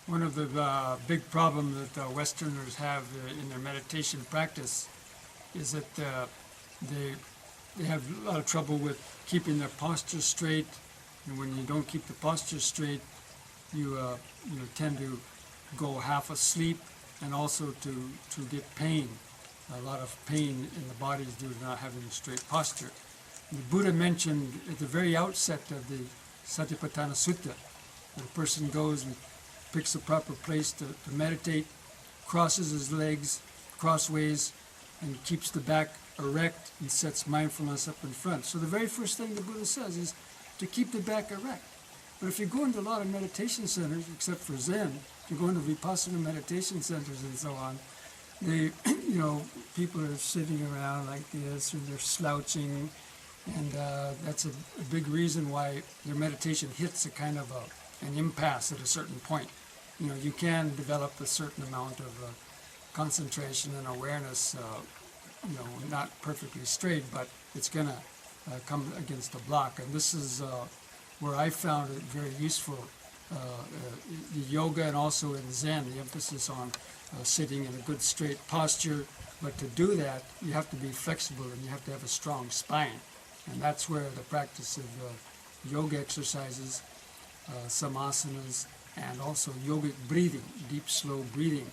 One of the big problems that Westerners have in their meditation practice is that they have a lot of trouble with keeping their posture straight, and when you don't keep the posture straight, you tend to go half asleep, and also to get pain, a lot of pain in the body due to not having a straight posture. And the Buddha mentioned at the very outset of the Satipatthana Sutta that a person goes and picks the proper place to meditate, crosses his legs crossways, and keeps the back erect and sets mindfulness up in front. So the very first thing the Buddha says is to keep the back erect. But if you go into a lot of meditation centers, except for Zen, if you go into Vipassana meditation centers and so on, they, people are sitting around like this, or they're slouching, and that's a big reason why their meditation hits a kind of an impasse at a certain point. You can develop a certain amount of concentration and awareness, not perfectly straight, but it's going to come against a block. And this is where I found it very useful, the yoga and also in Zen, the emphasis on sitting in a good straight posture. But to do that, you have to be flexible and you have to have a strong spine. And that's where the practice of yoga exercises, some asanas, and also yogic breathing, deep, slow breathing,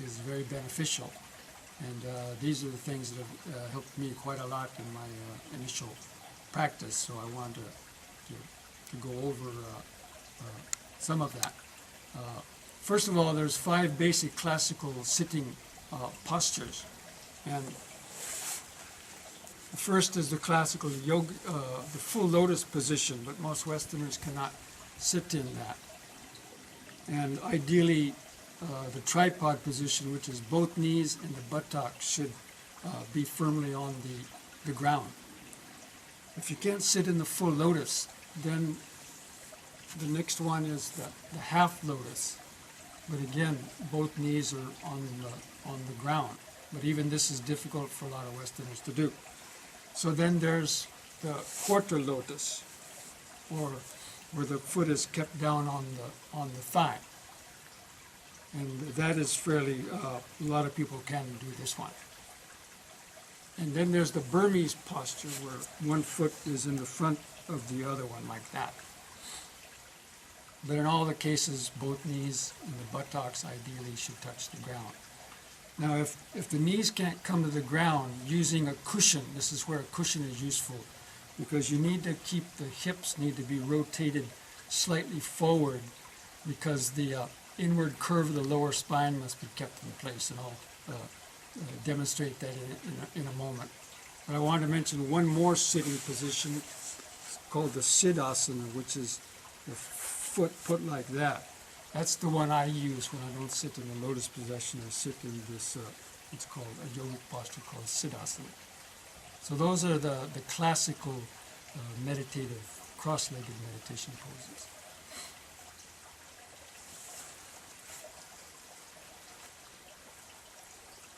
is very beneficial. And these are the things that have helped me quite a lot in my initial practice. So I wanted to go over some of that. First of all, there's 5 basic classical sitting postures. And the first is the classical yoga, the full lotus position, but most Westerners cannot sit in that. And ideally, the tripod position, which is both knees and the buttocks, should be firmly on the ground. If you can't sit in the full lotus, then the next one is the half lotus. But again, both knees are on the ground. But even this is difficult for a lot of Westerners to do. So then there's the quarter lotus, or where the foot is kept down on the thigh. And that is fairly, a lot of people can do this one. And then there's the Burmese posture, where one foot is in the front of the other one, like that. But in all the cases, both knees and the buttocks ideally should touch the ground. Now, if the knees can't come to the ground, using a cushion, this is where a cushion is useful, because you need to keep the hips need to be rotated slightly forward, because the inward curve of the lower spine must be kept in place, and I'll demonstrate that in a moment. But I want to mention one more sitting position called the Siddhasana, which is the foot put like that. That's the one I use when I don't sit in the lotus position. I sit in this, it's called a yogic posture called Siddhasana. So those are the classical meditative, cross-legged meditation poses.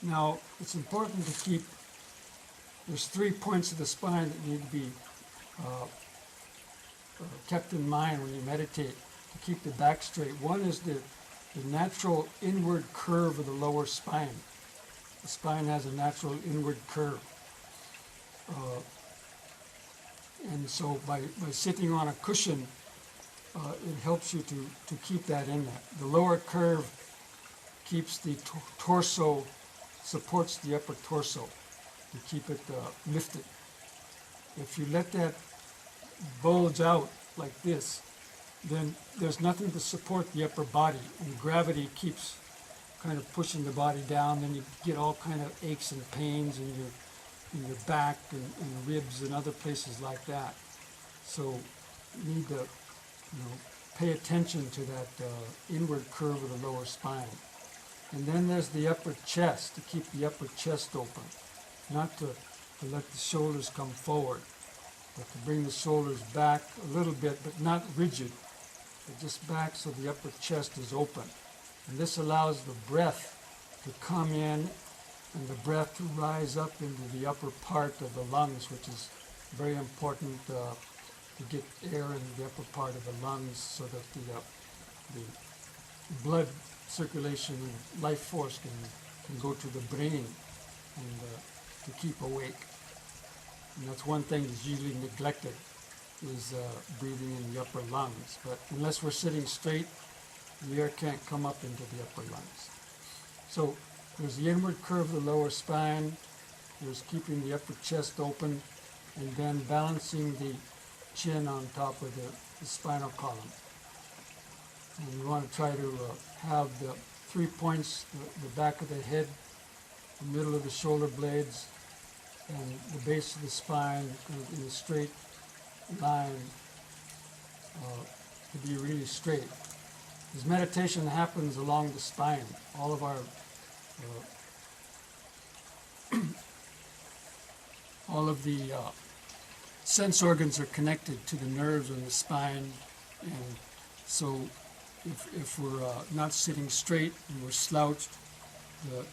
Now, it's important to keep, there's 3 points of the spine that need to be kept in mind when you meditate to keep the back straight. One is the natural inward curve of the lower spine. The spine has a natural inward curve. And so by sitting on a cushion, it helps you to keep that in there. The lower curve keeps the torso, supports the upper torso to keep it lifted. If you let that bulge out like this, then there's nothing to support the upper body, and gravity keeps kind of pushing the body down. Then you get all kind of aches and pains in your back and ribs and other places like that. So you need to pay attention to that inward curve of the lower spine. And then there's the upper chest, to keep the upper chest open, not to let the shoulders come forward, but to bring the shoulders back a little bit, but not rigid, but just back so the upper chest is open. And this allows the breath to come in and the breath to rise up into the upper part of the lungs, which is very important to get air into the upper part of the lungs so that blood circulation and life force can go to the brain and to keep awake. And that's one thing that's usually neglected, is breathing in the upper lungs. But unless we're sitting straight, the air can't come up into the upper lungs. So there's the inward curve of the lower spine, there's keeping the upper chest open, and then balancing the chin on top of the spinal column. And you want to try to have the 3 points, the back of the head, the middle of the shoulder blades, and the base of the spine kind of in a straight line to be really straight. This meditation happens along the spine. All of our all of the sense organs are connected to the nerves in the spine, and so if we're not sitting straight and we're slouched, the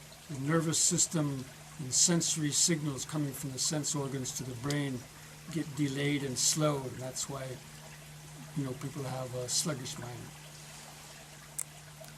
nervous system and sensory signals coming from the sense organs to the brain get delayed and slowed. That's why people have a sluggish mind.